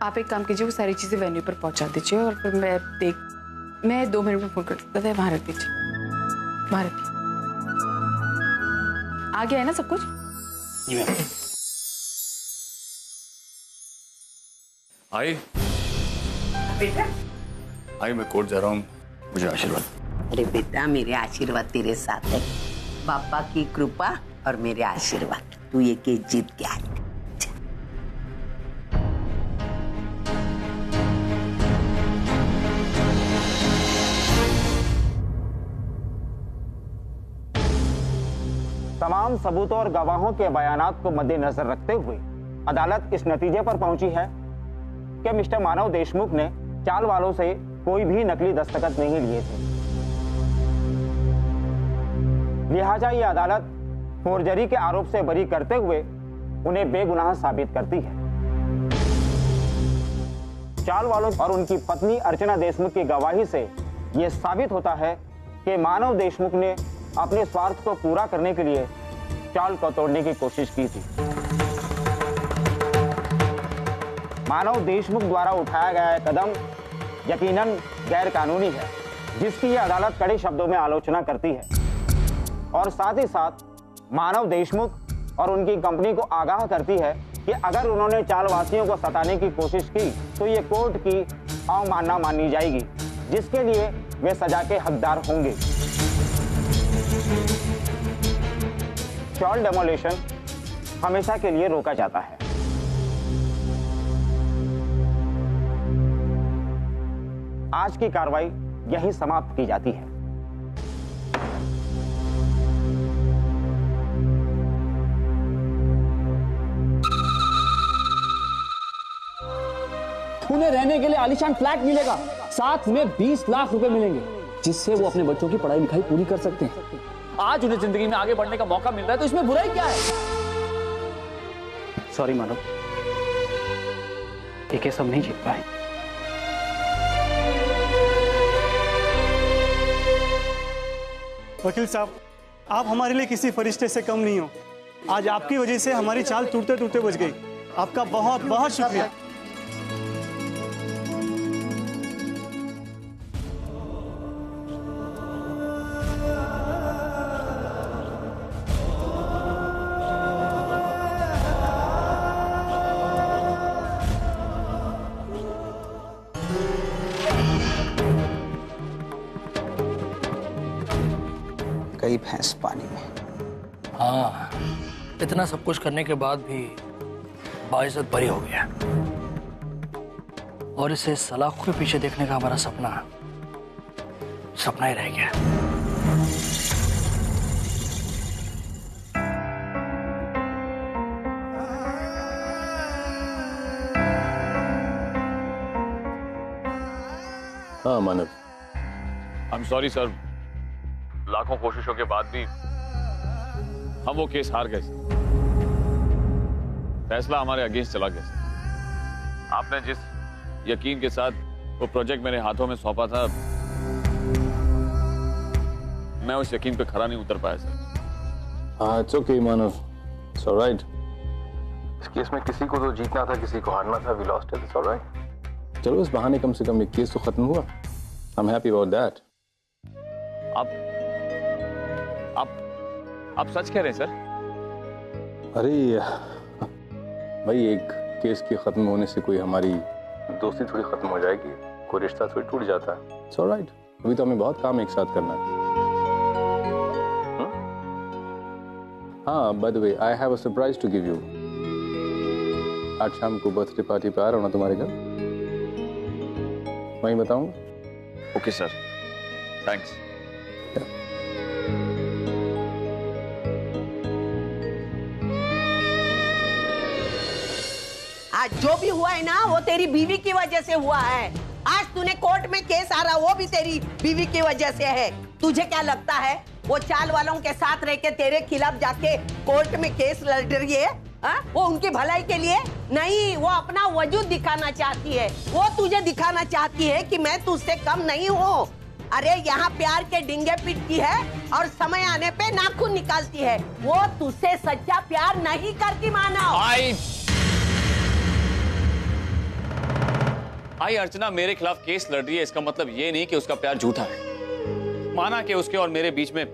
आप एक काम कीजिए, वो सारी चीजें वेन्यू पर पहुंचा दीजिए और फिर मैं 2 मिनट में फोन कर वहां रख दीजिए, वहां रखिए। आ गया है ना सब कुछ? जी मैम। आई बेटा, आई मैं कोर्ट जा रहा हूँ, मुझे आशीर्वाद। अरे बेटा, मेरे आशीर्वाद तेरे साथ है। पापा की कृपा और मेरे आशीर्वाद, तू ये केस जीत के आई। तमाम सबूतों और गवाहों के बयानात को मद्देनजर रखते हुए अदालत इस नतीजे पर पहुंची है कि मिस्टर मानव देशमुख ने चाल वालों से कोई भी नकली दस्तखत नहीं लिए थे। लिहाजा ये अदालत फोर्जरी के आरोप से बरी करते हुए उन्हें बेगुनाह साबित करती है। चाल वालों और उनकी पत्नी अर्चना देशमुख की गवाही से यह साबित होता है कि मानव देशमुख ने अपने स्वार्थ को पूरा करने के लिए चाल को तोड़ने की कोशिश की थी। मानव देशमुख द्वारा उठाया गया कदम यकीनन गैर कानूनी है, जिसकी यह अदालत कड़े शब्दों में आलोचना करती है और साथ ही साथ मानव देशमुख और उनकी कंपनी को आगाह करती है कि अगर उन्होंने चालवासियों को सताने की कोशिश की तो ये कोर्ट की अवमानना मानी जाएगी, जिसके लिए वे सजा के हकदार होंगे। चाल डेमोलिशन हमेशा के लिए रोका जाता है। आज की कार्रवाई यहीं समाप्त की जाती है। उन्हें रहने के लिए आलीशान फ्लैट मिलेगा, साथ में 20 लाख रुपए मिलेंगे, जिससे वो अपने बच्चों की पढ़ाई लिखाई पूरी कर सकते हैं। आज उन्हें जिंदगी में आगे बढ़ने का मौका मिल रहा है, तो इसमें बुराई क्या है? सॉरी मानव, ये केस हम नहीं जीत पाए। वकील साहब, आप हमारे लिए किसी फरिश्ते से कम नहीं हो। आज आपकी वजह से हमारी चाल टूटते टूटते बच गई। आपका बहुत बहुत शुक्रिया। गई भैंस पानी में। हाँ, इतना सब कुछ करने के बाद भी बाइज्जत बरी हो गया और इसे सलाखों के पीछे देखने का हमारा सपना ही रह गया। हाँ मानव, आई एम सॉरी सर, लाखों कोशिशों के बाद भी हम वो केस हार गए। फैसला हमारे अगेंस्ट चला गया। आपने जिस यकीन के साथ वो प्रोजेक्ट मेरे हाथों में सौंपा था, मैं उस यकीन पे खरा नहीं उतर पाया सर। हाँ, it's okay Manav, it's alright. इस केस में किसी को तो जीतना था, किसी को हारना था। We lost it, it's alright. चलो, इस बहाने कम से कम एक केस तो खत्म हुआ। I am happy about that. आप सच कह रहे हैं सर? अरे भाई, एक केस के खत्म होने से कोई हमारी दोस्ती थोड़ी खत्म हो जाएगी, कोई रिश्ता थोड़ी टूट जाता है। It's alright. अभी तो हमें बहुत काम एक साथ करना है। हाँ, by the way, I have a surprise to give you. आज शाम को बर्थडे पार्टी पे आ रहा हूँ ना तुम्हारे घर, वहीं बताऊंगा। Okay sir, thanks. आज जो भी हुआ है ना, वो तेरी बीवी की वजह से हुआ है। आज तूने कोर्ट में केस हारा, वो भी तेरी बीवी की वजह से है। तुझे क्या लगता है वो चाल वालों के साथ रह के तेरे खिलाफ जाके कोर्ट में केस लड़ रही है? वो उनकी भलाई के लिए नहीं, वो अपना वजूद दिखाना चाहती है। वो तुझे दिखाना चाहती है कि मैं तुझसे कम नहीं हूँ। अरे यहाँ प्यार के डिंगे पीटती है और समय आने पे नाखून निकालती है। वो तुझसे सच्चा प्यार नहीं करती मानव। भाई अर्चना मेरे खिलाफ केस लड़ रही है, इसका मतलब ये नहीं कि उसका प्यार झूठा है। माना कि उसके और मेरे बीच में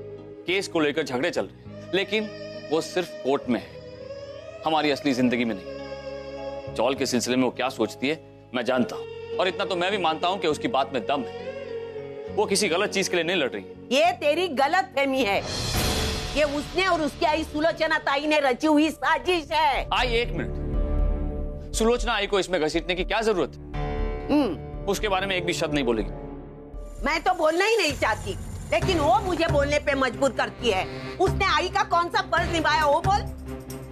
केस को लेकर झगड़े चल रहे हैं, लेकिन वो सिर्फ कोर्ट में है, हमारी असली जिंदगी में नहीं। चौल के सिलसिले में वो क्या सोचती है मैं जानता हूं, और इतना तो मैं भी मानता हूं कि उसकी बात में दम है। वो किसी गलत चीज के लिए नहीं लड़ रही। ये तेरी गलत फहमी है। ये उसने और उसकी आई सुलोचना ताई ने रची हुई साजिश है। आई एक मिनट, सुलोचना आई को इसमें घसीटने की क्या जरूरत है? उसके बारे में एक भी शब्द नहीं बोलेगी। मैं तो बोलना ही नहीं चाहती, लेकिन वो मुझे बोलने पे मजबूर करती है। उसने आई का कौन सा फर्ज निभाया वो बोल।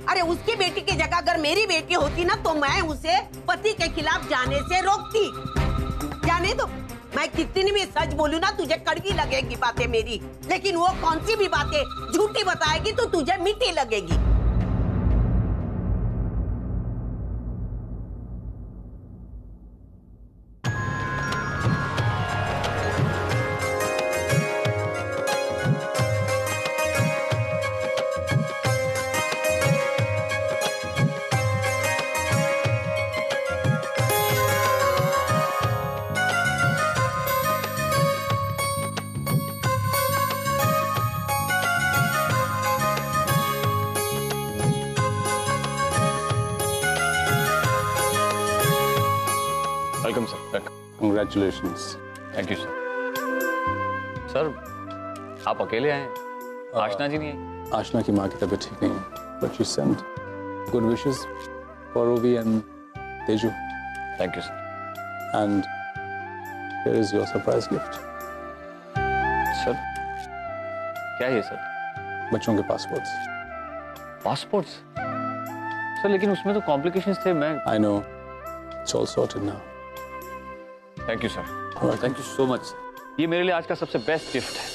अरे उसकी बेटी की जगह अगर मेरी बेटी होती ना तो मैं उसे पति के खिलाफ जाने से रोकती। जाने दो, मैं कितनी भी सच बोलूं ना तुझे कड़वी लगेगी बातें मेरी, लेकिन वो कौन सी भी बातें झूठी बताएगी तो तुझे मीठी लगेगी। Welcome sir. Congratulations. Thank you sir. Sir आप अकेले आए हैं, आशना जी नहीं आई? आशना की माँ की तबीयत ठीक नहीं है, but she sent good wishes for Ovi and Teju. Thank you sir. And here is your surprise gift. Sir क्या है ये सर? बच्चों के पासपोर्ट्स। पासपोर्ट्स? सर लेकिन उसमें तो कॉम्प्लिकेशंस थे। मैं I know. It's all sorted now. Thank you sir, thank you so much. ये मेरे लिए आज का सबसे बेस्ट गिफ्ट है।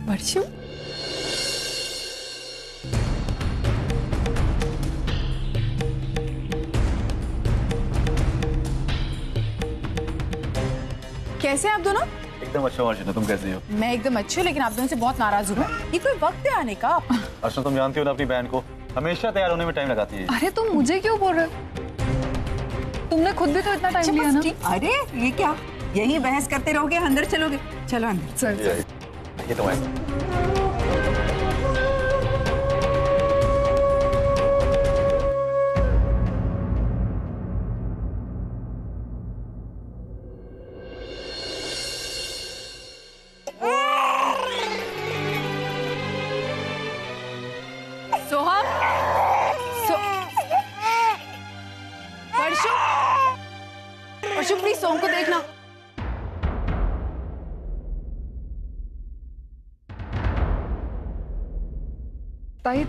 वर्षु, कैसे हैं आप दोनों? एकदम अच्छा अर्चना, तुम कैसी हो? मैं एकदम अच्छी हूँ, लेकिन आप दोनों से बहुत नाराज हूँ। ये कोई वक्त है आने का? अर्चना तुम जानती हो ना अपनी बहन को, हमेशा तैयार होने में टाइम लगाती है। अरे तुम मुझे क्यों बोल रहे हो? तुमने खुद भी तो इतना टाइम लिया ना। अरे ये क्या, यही बहस करते रहोगे? अंदर चलोगे? चलो अंदर। चल ये तो है। सोहम, वर्षु, वर्षु प्लीज सोहम को देखना। ताई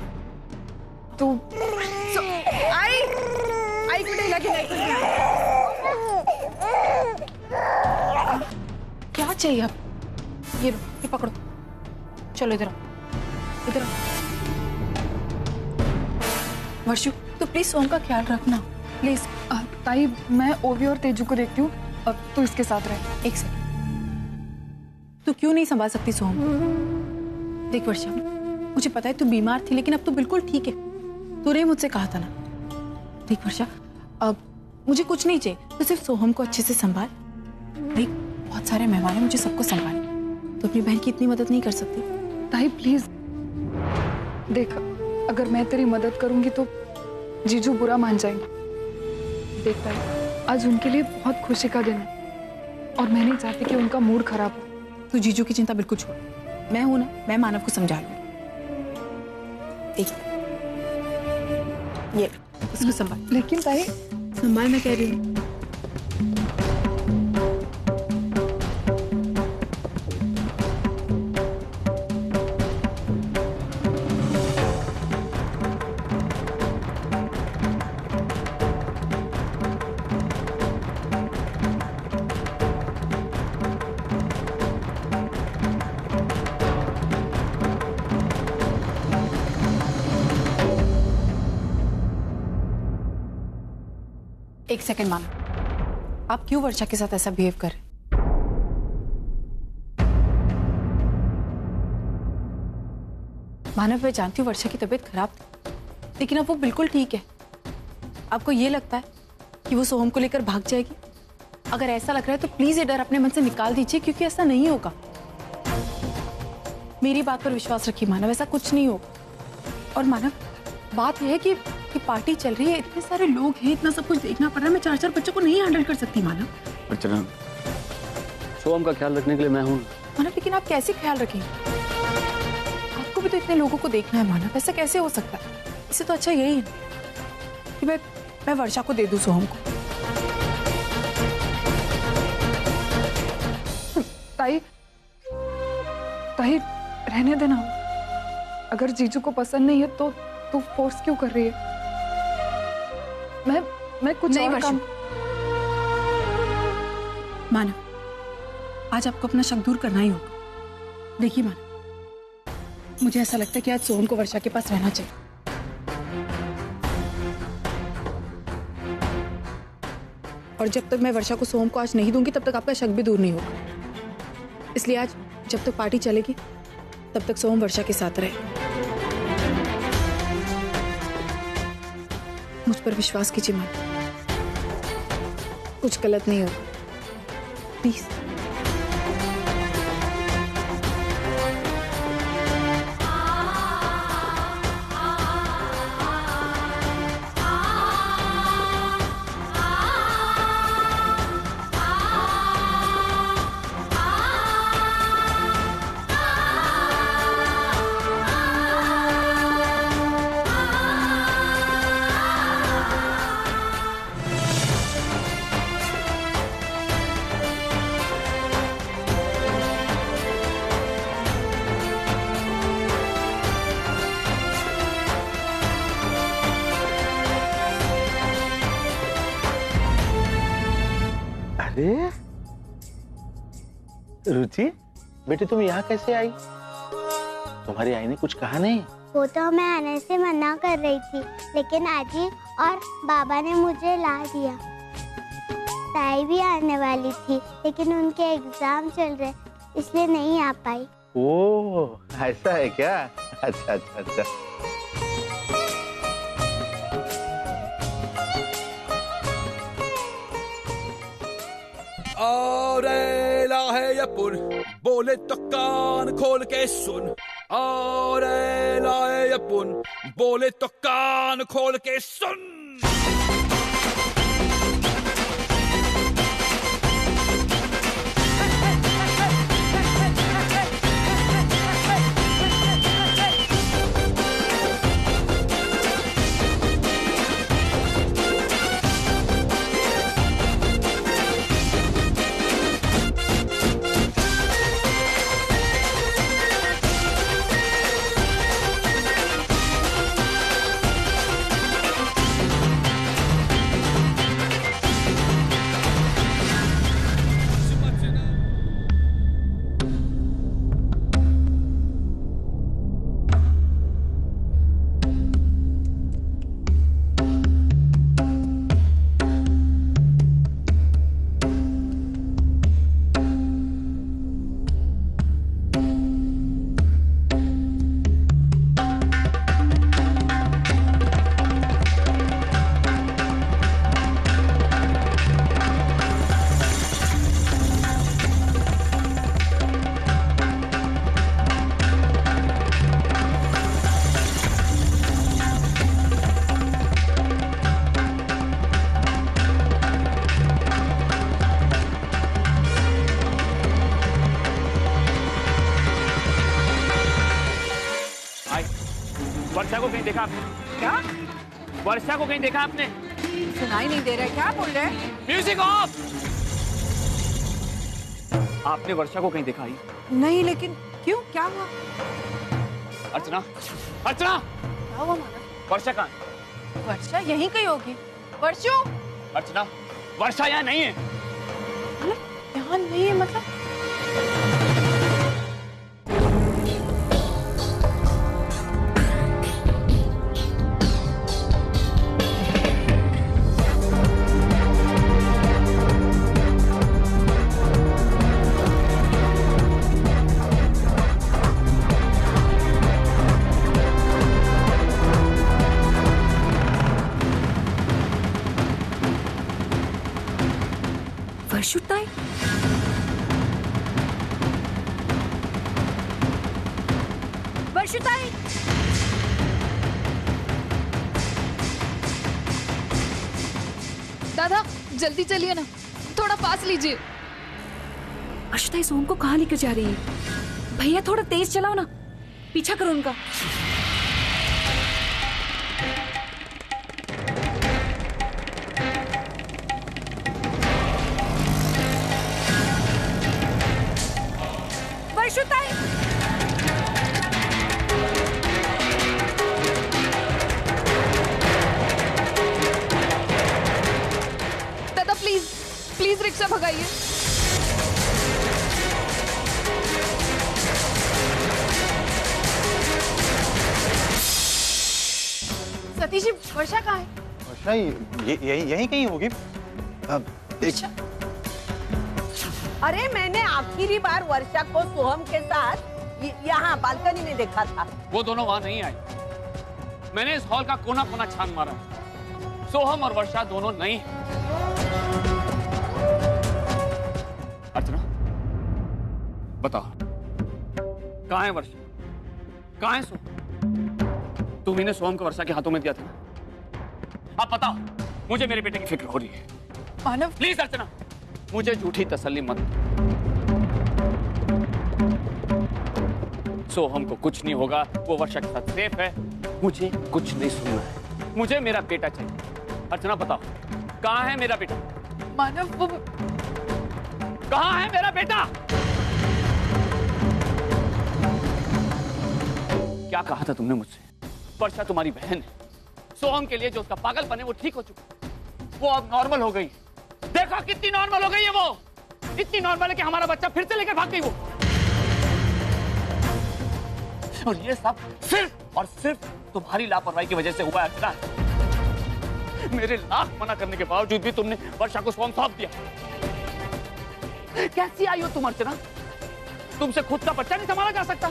तू आई कुठे लगे नहीं। क्या चाहिए अब? ये लो, ये पकड़ो, चलो इधर आओ, इधर आओ। वर्षु तो प्लीज सोहम का ख्याल रखना प्लीज। ताई मैं ओवी और तेजू को देखती हूँ, अब तू इसके साथ रह। एक सेकंड, तू क्यों नहीं संभाल सकती सोहम? देख वर्षा, मुझे पता है तू बीमार थी, लेकिन अब तू बिल्कुल ठीक है। तूने मुझसे कहा था ना। देख वर्षा, अब मुझे कुछ नहीं चाहिए, तो सिर्फ सोहम को अच्छे से संभाल। देख बहुत सारे मेहमान हैं, मुझे सबको संभाल। तो अपनी बहन की इतनी मदद नहीं कर सकती? ताई प्लीज देख, अगर मैं तेरी मदद करूंगी तो जीजू बुरा मान जाएंगे। देख ताई, आज उनके लिए बहुत खुशी का दिन है और मैं नहीं चाहती कि उनका मूड खराब हो। तू जीजू की चिंता बिल्कुल छोड़, मैं हूं ना, मैं मानव को समझा लूंगी। देख ये इसको संभाल। लेकिन ताई संभाल, मैं कह रही हूँ। एक सेकंड मानव, आप क्यों वर्षा के साथ ऐसा बिहेव कर रहे हैं? मानव, मैं जानती हूँ वर्षा की तबीयत खराब थी, लेकिन अब वो बिल्कुल ठीक है। आपको ये लगता है कि वो सोहम को लेकर भाग जाएगी? अगर ऐसा लग रहा है तो प्लीज ये डर अपने मन से निकाल दीजिए, क्योंकि ऐसा नहीं होगा। मेरी बात पर विश्वास रखिए मानव, ऐसा कुछ नहीं होगा। और मानव, बात यह है कि पार्टी चल रही है, इतने सारे लोग हैं, इतना सब कुछ देखना पड़ रहा है। मैं 4-4 बच्चों को नहीं हैंडल कर सकती मानव। अर्चना, सोहम का ख्याल रखने के लिए मैं हूँ मानव, लेकिन आप कैसे ख्याल रखेंगे? आपको भी तो इतने लोगों को देखना है मानव, ऐसा कैसे हो सकता है? इससे तो अच्छा यही है कि मैं वर्षा को दे दूं सोहम को। ताई रहने देना। अगर जीजू को पसंद नहीं है तो तू फोर्स क्यों कर रही है? मैं कुछ नहीं और काम... मानव, आज आपको अपना शक दूर करना ही होगा। देखिए मानव, मुझे ऐसा लगता है कि आज सोहम को वर्षा के पास रहना चाहिए। और जब तक मैं वर्षा को सोहम को आज नहीं दूंगी, तब तक आपका शक भी दूर नहीं होगा। इसलिए आज जब तक पार्टी चलेगी, तब तक सोहम वर्षा के साथ रहे। मुझ पर विश्वास कीजिए मानव, कुछ गलत नहीं होगा, प्लीज। अरे रुचि, बेटे तुम यहाँ कैसे आई? तुम्हारी आई ने कुछ कहा नहीं? वो तो मैं आने से मना कर रही थी, लेकिन आजी और बाबा ने मुझे ला दिया। ताई भी आने वाली थी, लेकिन उनके एग्जाम चल रहे, इसलिए नहीं आ पाई। ओह, ऐसा है क्या? अच्छा अच्छा अच्छा। अरे लाहे यपुन, बोले तो कान खोल के सुन। अरे लाहे यपुन, बोले तो कान खोल के सुन। वर्षा को कहीं देखा आपने? क्या? वर्षा को कहीं देखा आपने? सुनाई नहीं दे रहा, क्या बोल रहे हैं? Music of. आपने वर्षा को कहीं देखा ही? नहीं, लेकिन क्यों, क्या हुआ? अर्चना, अर्चना, क्या हुआ मानव? वर्षा कहाँ है? वर्षा यहीं कहीं होगी। वर्षो, अर्चना, वर्षा यहाँ नहीं है। यहाँ नहीं है मतलब? वर्षिताई, दादा जल्दी चलिए ना, थोड़ा पास लीजिए। वर्षिताई सोहम को कहाँ लेकर जा रही है? भैया थोड़ा तेज चलाओ ना, पीछा करो उनका। वर्षिताई, दादा please please rickshaw भगाइए। Satish ji, वर्षा कहाँ है? वर्षा यही कहीं होगी। अरे मैंने आखिरी बार वर्षा को सोहम के साथ यहाँ बालकनी में देखा था। वो दोनों वहां नहीं आई। मैंने इस हॉल का कोना कोना छान मारा। सोहम और वर्षा दोनों नहीं है। अर्चना बताओ, कहाँ है वर्षा, कहाँ है सोहम? तुम्ही ने सोहम को वर्षा के हाथों में दिया था ना। अब बताओ, मुझे मेरे बेटे की फिक्र हो रही है। मानव प्लीज अर्चना, मुझे झूठी तसल्ली मत। सोहम को कुछ नहीं होगा, वो वर्षा के साथ सेफ है। मुझे कुछ नहीं सुनना है, मुझे मेरा बेटा चाहिए। अर्चना बताओ, कहाँ है मेरा बेटा? मानव वो कहाँ है मेरा बेटा? क्या कहा था तुमने मुझसे? वर्षा तुम्हारी बहन है। सोहम के लिए जो उसका पागलपन है वो ठीक हो चुका, वो अब नॉर्मल हो गई। देखा कितनी नॉर्मल हो गई है वो, इतनी नॉर्मल है कि हमारा बच्चा फिर से लेकर भाग गई वो। और ये सब सिर्फ और सिर्फ तुम्हारी लापरवाही की वजह से हुआ है। मेरे लाख मना करने के बावजूद भी तुमने वर्षा को सोहम सौंप दिया। कैसी आई हो तुम अर्चना? तुमसे खुद का बच्चा नहीं संभाला जा सकता?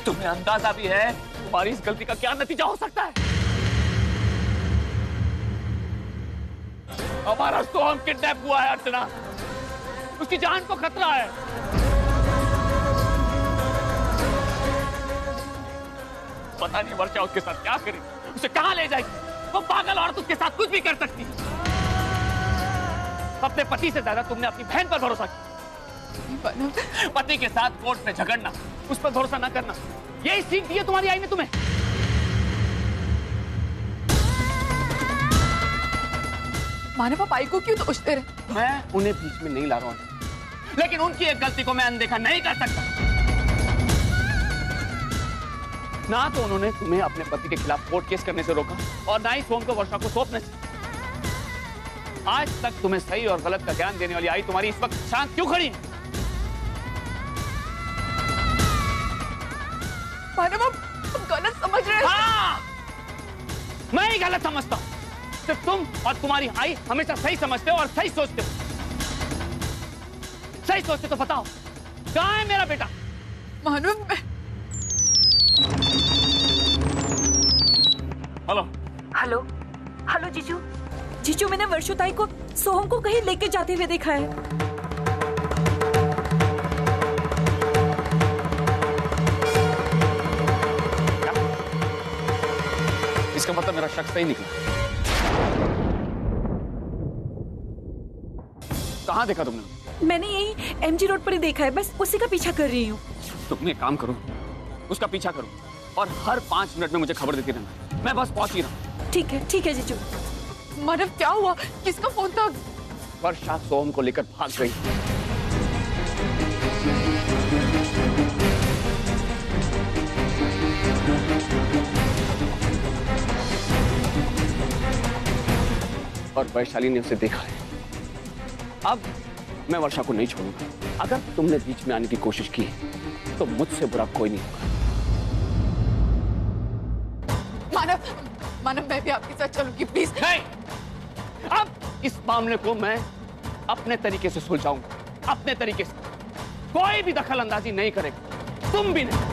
तुम्हें अंदाजा भी है तुम्हारी इस गलती का क्या नतीजा हो सकता है? हमारा सोहम किडनैप हुआ है अर्चना, उसकी जान को खतरा है। पता नहीं वर्षा उसके साथ क्या करेगी, उसे कहां ले जाएगी। वो पागल औरत उसके साथ कुछ भी कर सकती है। अपने पति से ज्यादा तुमने अपनी बहन पर भरोसा किया। पति के साथ कोर्ट में झगड़ना, उस पर भरोसा ना करना, यही सीख दी है तुम्हारी आई ने तुम्हें। मानव आप आई को क्यों दोषते रहे? मैं उन्हें बीच में नहीं ला रहा हूं, लेकिन उनकी एक गलती को मैं अनदेखा नहीं कर सकता। ना तो उन्होंने तुम्हें अपने पति के खिलाफ कोर्ट केस करने से रोका, और ना ही सोहम को वर्षा को सौंपने से। आज तक तुम्हें सही और गलत का ज्ञान देने वाली आई तुम्हारी इस वक्त शांत क्यों खड़ी है? मानव आप गलत समझ रहे हैं। हाँ, मैं ही गलत समझता हूं। सिर्फ तुम और तुम्हारी आई हमेशा सही समझते हो और सही सोचते हो। सही सोचते तो बताओ, कहाँ है मेरा बेटा? मानव हेलो हेलो हेलो जीजू, जीजू मैंने वर्षोताई को सोहम को कहीं लेके जाते हुए देखा है। इसका मतलब मेरा शक सही निकला। कहाँ देखा तुमने? मैंने यही एमजी रोड पर ही देखा है, बस उसी का पीछा कर रही हूँ। तुम एक काम करो, उसका पीछा करो और हर 5 मिनट में मुझे खबर देती रहना। मैं बस पहुंच ही रहा हूँ। ठीक है जीजू। मानव क्या हुआ? किसका फोन था? वर्षा सोहम को लेकर भाग गई। और वैशाली ने उसे देखा है। अब मैं वर्षा को नहीं छोड़ूंगा। अगर तुमने बीच में आने की कोशिश की तो मुझसे बुरा कोई नहीं होगा। मानव मैं भी आपके साथ चलूंगी, प्लीज। नहीं, अब इस मामले को मैं अपने तरीके से सुलझाऊंगा, अपने तरीके से। कोई भी दखल अंदाजी नहीं करेगा, तुम भी नहीं।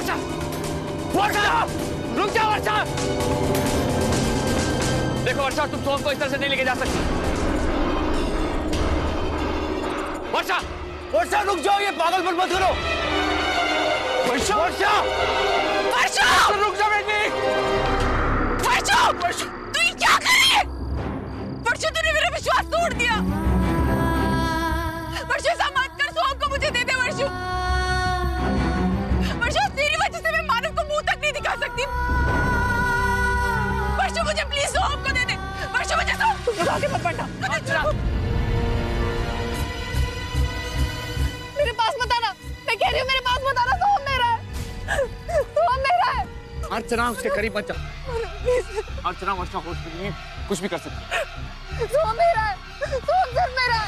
वर्षा, वर्षा, रुक जाओ वर्षा। देखो वर्षा, तुम सोम को इस तरह से नहीं लेके जा सकती। वर्षा, वर्षा रुक जाओ, ये पागलपन मत करो। वर्षा, वर्षा, वर्षा, रुक जाओ बेटी। वर्षा, वर्षा, तू ये क्या कर रही है? वर्षा, तूने मेरा विश्वास तोड़ दिया। वर्षा, ऐसा मत कर, सोम को मुझे दे दे वर्षा। वर्षा, तेरी वजह से मैं मानव को मुंह तक नहीं दिखा सकती। वर्षा, मुझे प्लीज सोम को दे दे। वर्षा, मुझे सोम, तू आगे मत बढ़ना। मेरे पास मत आना, मैं कह रही हूँ मेरे पास मत आना। सोम मेरा है, सोम मेरा है। अर्चना, उसके करीब मत जा। अर्चना, वर्षा हॉस्पिटल में कुछ भी कर सकती है। सोम मेरा है, सोम सिर्फ मेरा है।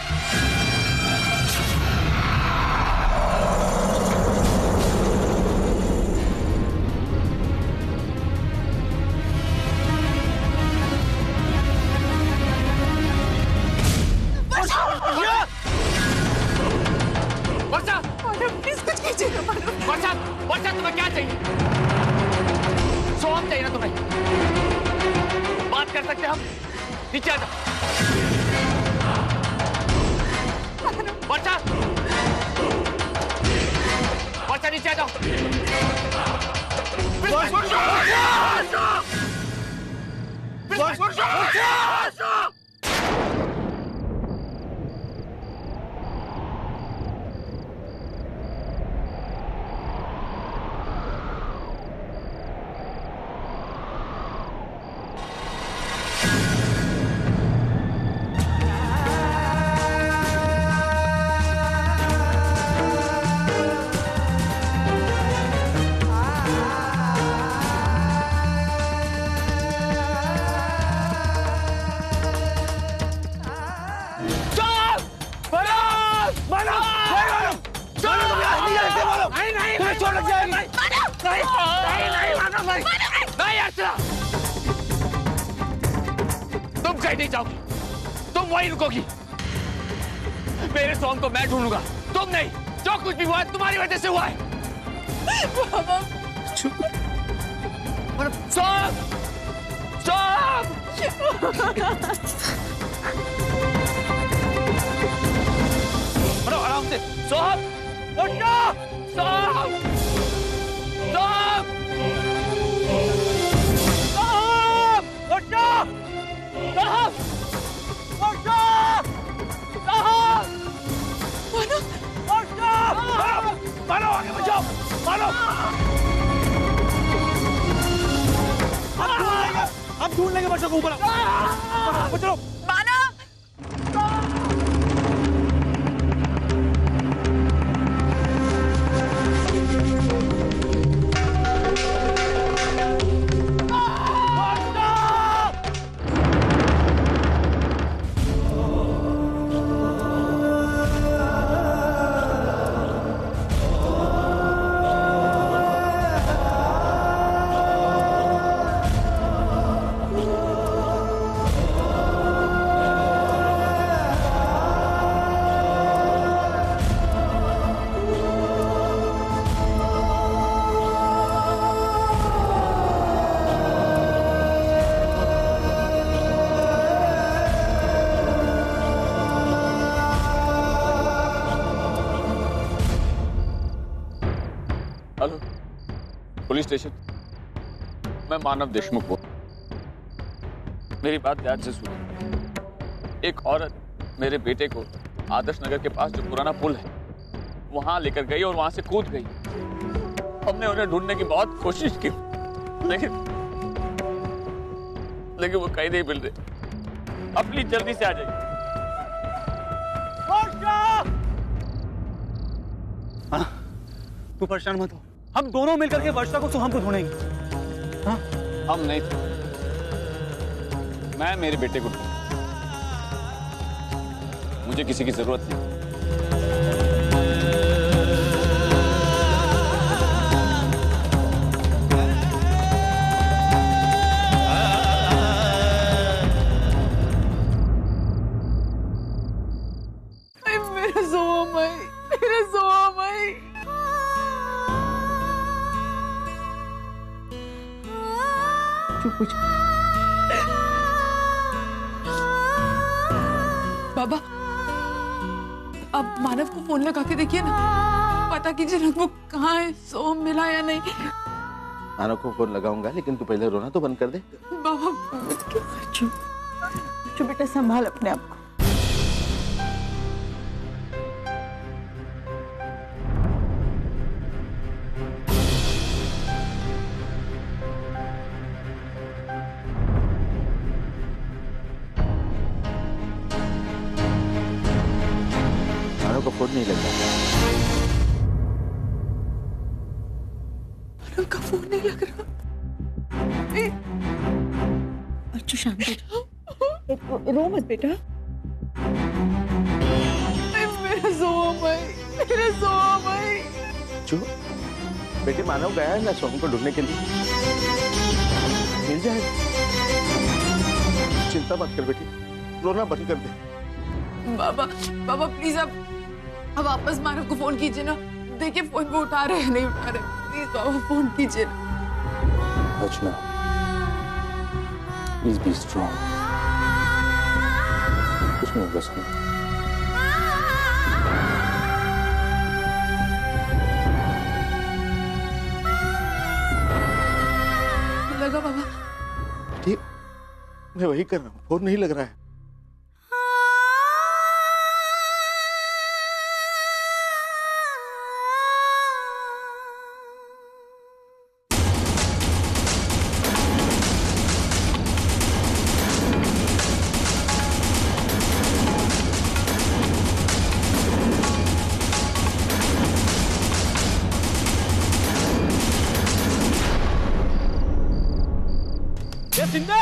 वर्षा, प्लीज कुछ कीजिए। वर्षा, वर्षा, तुम्हें क्या चाहिए? सोम चाहिए ना तुम्हें? बात कर सकते हम? नीचे आ जाओ। वर्षा, वर्षा, नीचे आ जाओ। नहीं अर्चना, तुम कहीं नहीं जाओगी, तुम वहीं रुकोगी। मेरे सोम को मैं ढूंढूंगा, तुम नहीं। जो कुछ भी हुआ है तुम्हारी वजह से हुआ है। सोम, सोम, आराम से। सोम, उठो, सोम, सोम, मानो, आगे बचाओ, मानो। हम ढूंढ लेंगे वर्षा को। ऊपर चलो। मानो, हेलो, पुलिस स्टेशन। मैं मानव देशमुख हूँ। मेरी बात ध्यान से सुनो। एक औरत मेरे बेटे को आदर्श नगर के पास जो पुराना पुल है वहां लेकर गई और वहां से कूद गई। हमने उन्हें ढूंढने की बहुत कोशिश की, लेकिन वो कहीं नहीं मिल रहे। अब प्लीज जल्दी से आ जाइए। तू परेशान मत हो, हम दोनों मिलकर के वर्षा को हमको ढूंढेंगे। हाँ? हम नहीं, मैं मेरे बेटे को ढूंढूंगा। मुझे किसी की जरूरत नहीं। पूछो पूछो। बाबा अब मानव को फोन लगा के देखिए ना, पता कीजिए ना वो कहाँ है, सोम मिला या नहीं। मानव को फोन लगाऊंगा, लेकिन तू पहले रोना तो बंद कर दे। बाबा बच्चों बेटा संभाल अपने आप को। मानव का फोन नहीं लग रहा। मानव का फोन नहीं लग रहा। बच्चों शांत हो जाओ, रो मत बेटा। मेरा सोम भाई, मेरा सोम भाई। जो बेटे मानव गया है ना सोम को ढूंढने के लिए, मिल जाएगा। चिंता मत कर बेटी, रोना बंद कर दे। बाबा प्लीज अब वापस मानव को फोन कीजिए ना। देखिए फोन वो उठा रहे हैं नहीं उठा रहे, प्लीज बाबा फोन कीजिए ना। अर्चना, प्लीज बी स्ट्रॉन्ग, कुछ नहीं होगा सुन। लगा बाबा? ठीक, मैं वही कर रहा हूँ, फोन नहीं लग रहा है। सिंधे,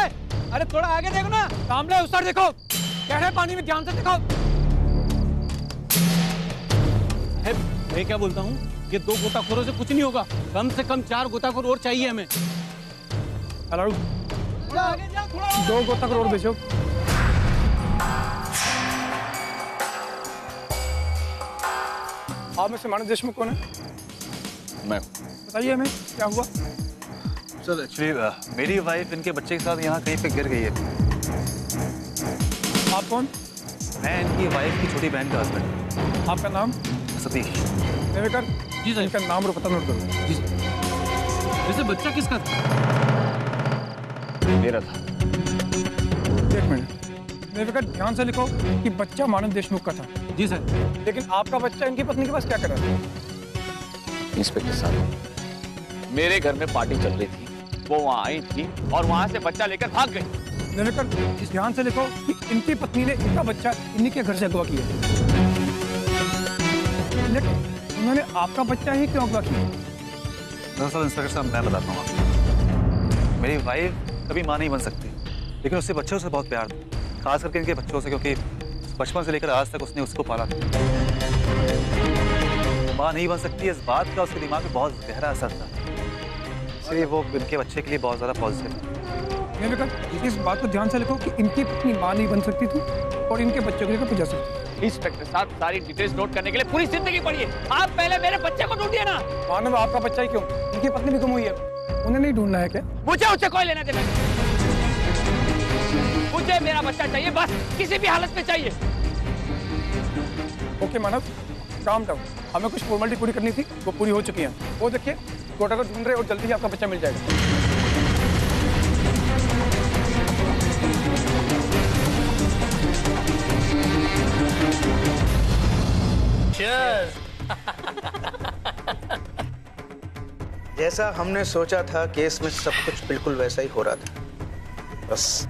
अरे थोड़ा आगे देखो ना, सामने उस साइड देखो, गहरे पानी में ध्यान से देखो। मैं क्या बोलता हूँ, ये 2 गोताखोरों से कुछ नहीं होगा, कम से कम 4 गोताखोर और चाहिए हमें। हेलो, 2 गोताखोर और भेजो। आप में से मानव देशमुख कौन है? मैं। बताइए हमें क्या हुआ? सर एक्चुअली मेरी वाइफ इनके बच्चे के साथ यहाँ कहीं पे गिर गई है। आप कौन? मैं इनकी वाइफ की छोटी बहन का हस्बैंड। आपका नाम? सतीश। नेवेकर जी सर, इनका नाम और पता नोट करो। जी सर। वैसे बच्चा किसका था? मेरा था। एक मिनट, नेवेकर ध्यान से लिखो कि बच्चा मानव देशमुख का था। जी सर। लेकिन आपका बच्चा इनकी पत्नी के पास क्या कर रहा था? इंस्पेक्टर साहब, मेरे घर में पार्टी चल रही थी, वो वहाँ आई थी और वहाँ से बच्चा लेकर भाग गई। नेवेकर ध्यान से लिखो कि इनकी पत्नी ने इनका बच्चा इन्हीं के घर से अगवा किया। लेकिन उन्होंने आपका बच्चा ही क्यों अगवा किया? दरअसल इंस्पेक्टर साहब मैं बताता हूँ आपको। मेरी वाइफ कभी माँ नहीं बन सकती, लेकिन उससे बच्चों से बहुत प्यार था, खास करके इनके बच्चों से, क्योंकि बचपन से लेकर आज तक उसने उसको पाला था। माँ नहीं बन सकती, इस बात का उसके दिमाग में बहुत गहरा असर था, इसलिए वो इनके बच्चे के लिए बहुत ज्यादा पॉजिटिव है। इस बात को ध्यान से लिखो कि इनकी पत्नी माँ नहीं बन सकती थी और इनके बच्चों के लिए पूजा सकती। इंस्पेक्टर साहब, सारी डिटेल्स नोट करने के लिए पूरी जिंदगी पड़ी है, आप पहले मेरे बच्चे को ढूंढिए ना। मानव, आपका बच्चा ही क्यों? इनकी पत्नी भी गुम हुई है, उन्हें नहीं ढूंढना है क्या? मुझे उससे कोई लेना देना, मुझे मेरा बच्चा चाहिए, बस किसी भी हालत में चाहिए। ओके मानव, काम डाउन, हमें कुछ फॉर्मेलिटी पूरी करनी थी, वो पूरी हो चुकी है। वो देखिए गोटा को ढूंढ रहे और जल्दी ही आपका बच्चा मिल जाएगा। जैसा हमने सोचा था, केस में सब कुछ बिल्कुल वैसा ही हो रहा था। बस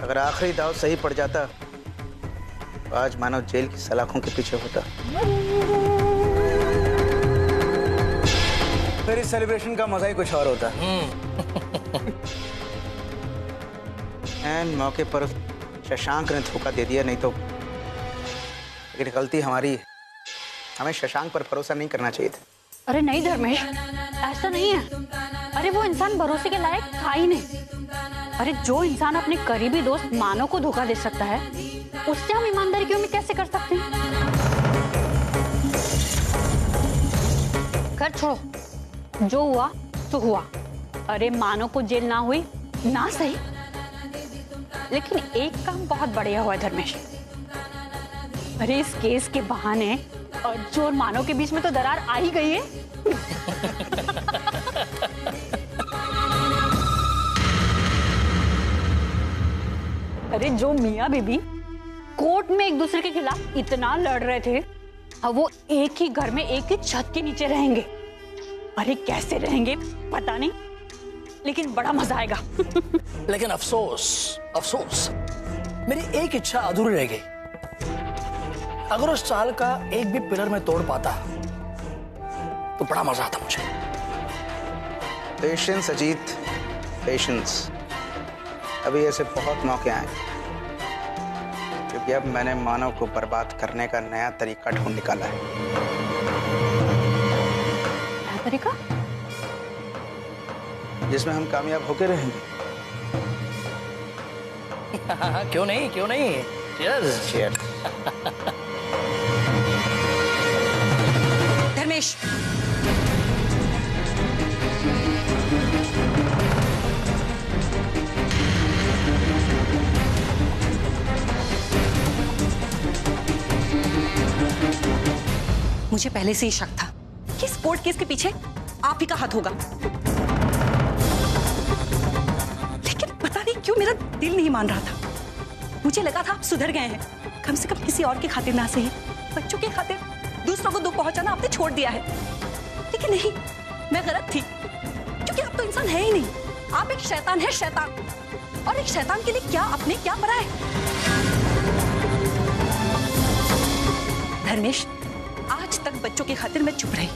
अगर आखिरी दाव सही पड़ जाता तो आज मानव जेल की सलाखों के पीछे होता। फिर इस सेलिब्रेशन का मजा ही कुछ और होता। एन मौके पर शशांक ने धोखा दे दिया, नहीं तो लेकिन गलती हमारी है, हमें शशांक पर भरोसा नहीं करना चाहिए था। अरे नहीं धर्मेश, ऐसा नहीं है। अरे वो इंसान भरोसे के लायक था ही नहीं। अरे जो इंसान अपने करीबी दोस्त मानव को धोखा दे सकता है, उससे हम ईमानदारी की उम्मीद कैसे कर सकते हैं? खैर छोड़ो, जो हुआ तो हुआ। अरे मानव को जेल ना हुई ना सही, लेकिन एक काम बहुत बढ़िया हुआ है धर्मेश। अरे इस केस के बहाने अर्जुन और मानव के बीच में तो दरार आ ही गई है। अरे जो मियाँ बीबी कोर्ट में एक दूसरे के खिलाफ इतना लड़ रहे थे, अब वो एक ही घर में एक ही छत के नीचे रहेंगे। अरे कैसे रहेंगे पता नहीं, लेकिन बड़ा मजा आएगा। लेकिन अफसोस अफसोस, मेरी एक इच्छा अधूरी रह गई। अगर उस चाल का एक भी पिलर में तोड़ पाता तो बड़ा मजा आता मुझे। Patience Ajit, patience. अभी ऐसे बहुत मौके आए, क्योंकि अब मैंने मानव को बर्बाद करने का नया तरीका ढूंढ निकाला है। नया तरीका? जिसमें हम कामयाब होके रहेंगे। क्यों नहीं, क्यों नहीं। Cheers. Cheers. धर्मेश, मुझे पहले से ही शक था कि इस कोर्ट केस के पीछे आप ही का हाथ होगा, लेकिन पता नहीं क्यों मेरा दिल नहीं मान रहा था। मुझे लगा था आप सुधर गए हैं, कम से कम किसी और की खातिर ना सही, बच्चों की खातिर दूसरों को दुख पहुंचाना आपने छोड़ दिया है। लेकिन नहीं, मैं गलत थी, क्योंकि आप तो इंसान है ही नहीं। आप एक शैतान है, शैतान। और एक शैतान के लिए क्या अपने क्या पराए। धर्मेश, आज तक बच्चों की खातिर मैं चुप रही,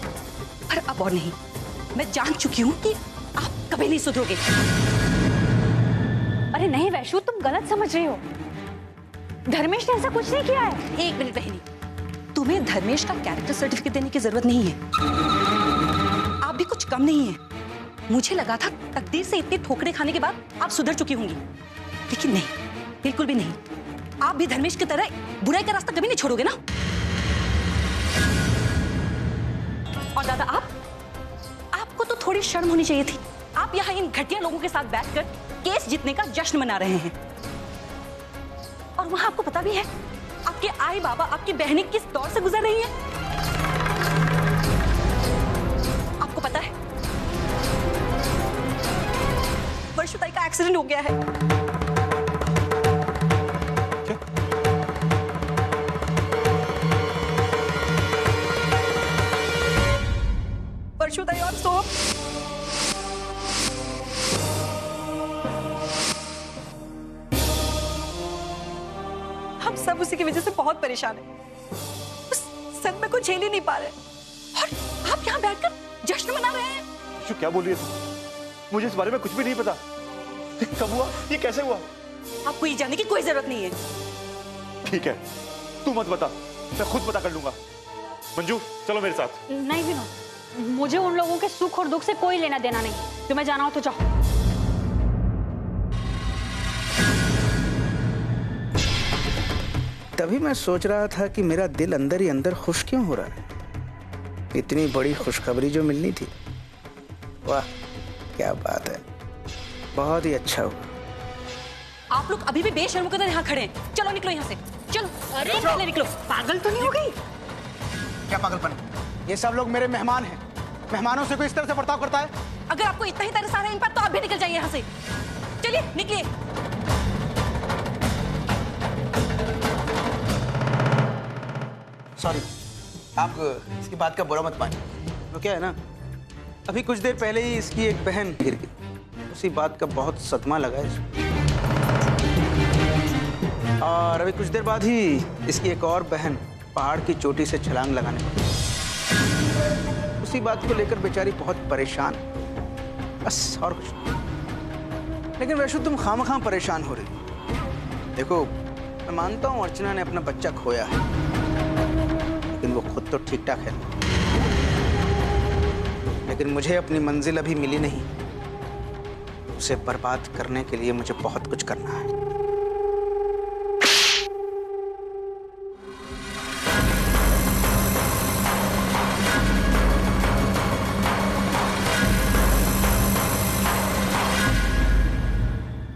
पर अब और नहीं। मैं जान चुकी हूँ कि आप कभी नहीं सुधरोगे। अरे नहीं वैशु, तुम गलत समझ रही हो। धर्मेश ने ऐसा कुछ नहीं किया है। एक मिनट बहनी, तुम्हें धर्मेश का कैरेक्टर सर्टिफिकेट देने की जरूरत नहीं है। आप भी कुछ कम नहीं है। मुझे लगा था तकदीर से इतनी ठोकरें खाने के बाद आप सुधर चुकी होंगी, लेकिन नहीं, बिल्कुल भी नहीं। आप भी धर्मेश की तरह बुराई का रास्ता कभी नहीं छोड़ोगे ना। और दादा, आपको तो थोड़ी शर्म होनी चाहिए थी। आप यहाँ इन घटिया लोगों के साथ बैठकर केस जीतने का जश्न मना रहे हैं, और वहां आपको पता भी है आपके आई बाबा, आपकी बहनें किस दौर से गुजर रही हैं। आपको पता है वर्षुताई का एक्सीडेंट हो गया है। क्या? वर्षुताई और सोम सब उसी की वजह से बहुत परेशान है। उस सदमे को झेल ही नहीं पा रहे, और आप यहाँ बैठकर जश्न मना रहे हैं। क्या बोल रही है तुम? मुझे इस बारे में कुछ भी नहीं पता। कब हुआ? ये कैसे हुआ? आपको ये जानने की कोई जरूरत नहीं है। ठीक है, तू मत बता, मैं खुद पता कर लूंगा। मंजू, चलो मेरे साथ। नहीं विनोद, मुझे उन लोगों के सुख और दुख से कोई लेना देना नहीं। तुम्हें जाना हो तो जाओ। तभी मैं सोच रहा था कि मेरा दिल अंदर ही अंदर खुश क्यों हो रहा है। इतनी बड़ी खुशखबरी जो मिलनी थी, वाह क्या बात है, बहुत ही अच्छा हुआ। आप लोग अभी भी बेशर्म होकर यहाँ खड़े हैं। चलो निकलो यहाँ से, चलो। अरे पहले निकलो। पागल तो नहीं हो गई? क्या पागलपन? ये सब लोग मेरे मेहमान हैं। मेहमानों से कोई इस तरह से बर्ताव करता है? अगर आपको इतना ही तरस आ रहा है इन पर, तो आप भी निकल जाइए यहाँ से। चलिए निकलिए। सॉरी, आप इसकी बात का बुरा मत मानिए। वो क्या है ना, अभी कुछ देर पहले ही इसकी एक बहन गिर गई, उसी बात का बहुत सदमा लगा है इसको। और अभी कुछ देर बाद ही इसकी एक और बहन पहाड़ की चोटी से छलांग लगाने लगी। उसी बात को लेकर बेचारी बहुत परेशान, बस और कुछ नहीं। लेकिन वैसे तुम खामखा परेशान हो रही। देखो, मैं मानता हूँ अर्चना ने अपना बच्चा खोया है, लेकिन वो खुद तो ठीक ठाक है। लेकिन मुझे अपनी मंजिल अभी मिली नहीं। उसे बर्बाद करने के लिए मुझे बहुत कुछ करना है।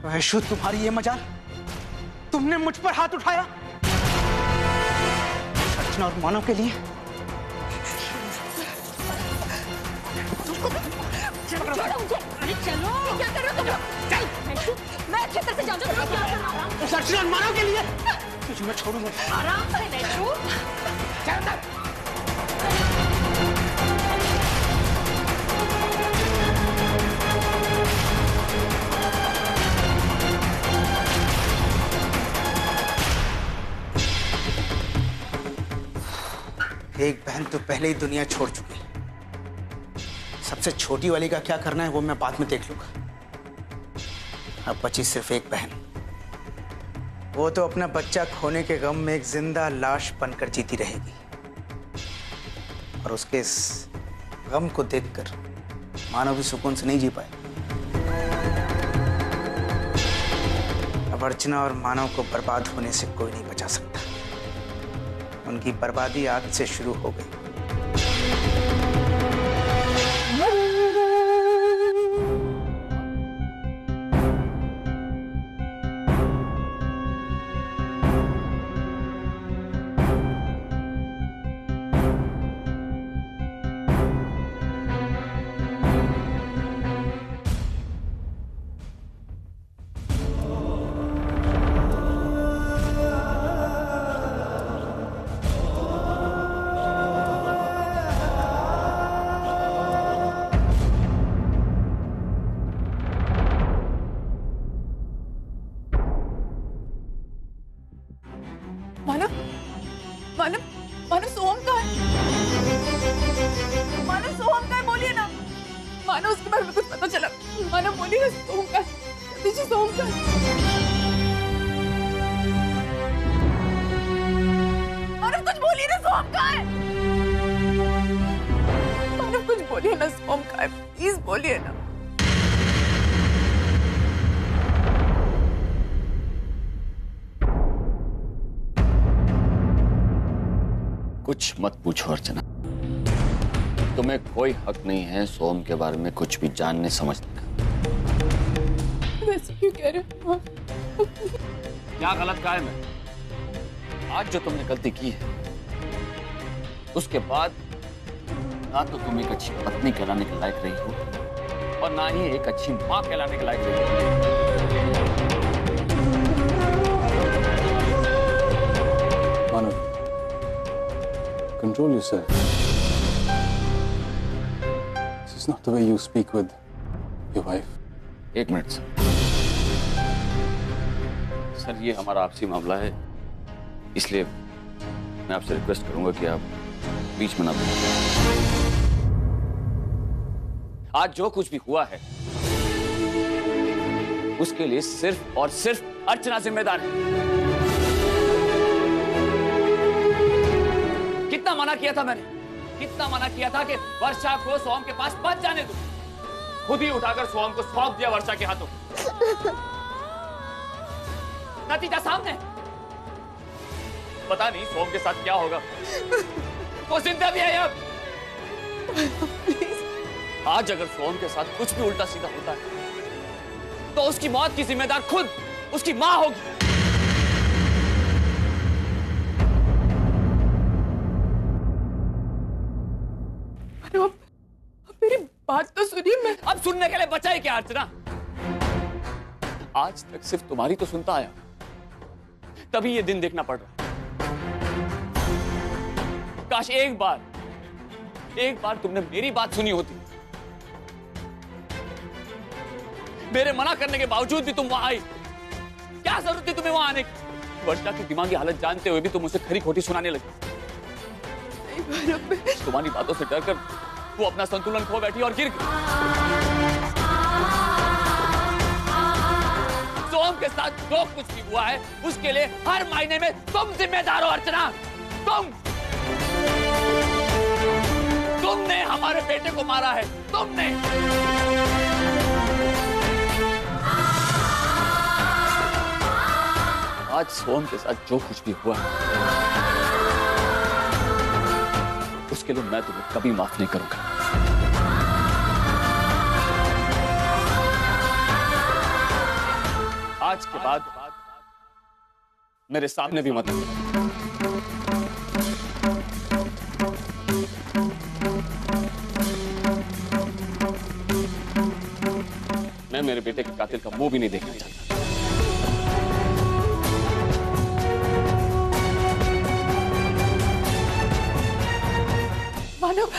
वैशु, तुम्हारी ये मजाल, तुमने मुझ पर हाथ उठाया अर्चना और मानव के लिए। चलो, क्या कर रहे हो तुम लोग? चल, मैं अच्छे तरह से जानती हूँ क्या कर रहा हूँ। अर्चना और मानव के लिए तुझे मैं छोड़ूंगा। आराम से बैठो। चल अंदर। एक बहन तो पहले ही दुनिया छोड़ चुकी। सबसे छोटी वाली का क्या करना है वो मैं बाद में देख लूंगा। अब बची सिर्फ एक बहन, वो तो अपना बच्चा खोने के गम में एक जिंदा लाश बनकर जीती रहेगी, और उसके इस गम को देखकर मानव भी सुकून से नहीं जी पाए। अब अर्चना और मानव को बर्बाद होने से कोई नहीं बचा सकता। उनकी बर्बादी आज से शुरू हो गई। मानव सोहम का है। मानव सोहम का है, बोलिए ना। मानव, उसके बारे में कुछ पता चला? मानव बोलिए ना, सोहम का है। दीजिए सोहम का है। मानव कुछ बोलिए ना, सोहम का है। मानव कुछ बोलिए ना, सोहम का है, प्लीज बोलिए ना। कुछ मत पूछो अर्चना, तुम्हें कोई हक नहीं है सोम के बारे में कुछ भी जानने समझने का। वैसे क्यों कह रहे हो? क्या गलत कहा है मैं? आज जो तुमने गलती की है उसके बाद ना तो तुम एक अच्छी पत्नी कहलाने के लायक रही हो और ना ही एक अच्छी मां कहलाने के लायक रही हो। मानव, control yourself. This is not the way you speak with your wife. एक मिनट सर, ये हमारा आपसी मामला है, इसलिए मैं आपसे रिक्वेस्ट करूंगा कि आप बीच में ना बोलें। आज जो कुछ भी हुआ है उसके लिए सिर्फ और सिर्फ अर्चना जिम्मेदार है। कितना मना किया था मैंने, कितना मना किया था कि वर्षा को सोम के पास मत जाने दो। खुद ही उठाकर सोम को सौंप दिया वर्षा के हाथों। नतीजा सामने, पता नहीं सोम के साथ क्या होगा। वो जिंदा भी है अब। आज अगर सोम के साथ कुछ भी उल्टा सीधा होता है तो उसकी मौत की जिम्मेदार खुद उसकी मां होगी। मेरी बात तो सुनिए। मैं अब सुनने के लिए बचा ही क्या अर्चना? आज तक सिर्फ तुम्हारी तो सुनता आया, तभी ये दिन देखना पड़ रहा। काश एक बार तुमने मेरी बात सुनी होती। मेरे मना करने के बावजूद भी तुम वहां आई। क्या जरूरत थी तुम्हें वहां आने की? वर्षा की दिमागी हालत जानते हुए भी तुम उसे खरी खोटी सुनाने लगी। तुम्हारी बातों से डरकर वो अपना संतुलन खो बैठी और गिर गई। सोम के साथ जो कुछ भी हुआ है उसके लिए हर महीने में तुम जिम्मेदार हो अर्चना। तुमने हमारे बेटे को मारा है, तुमने। आज सोम के साथ जो कुछ भी हुआ है उसके लिए मैं तुम्हें कभी माफ नहीं करूंगा। आज के बाद मेरे सामने भी मत आना। मैं मेरे बेटे के कातिल का मुंह भी नहीं देखना चाहता। मानव,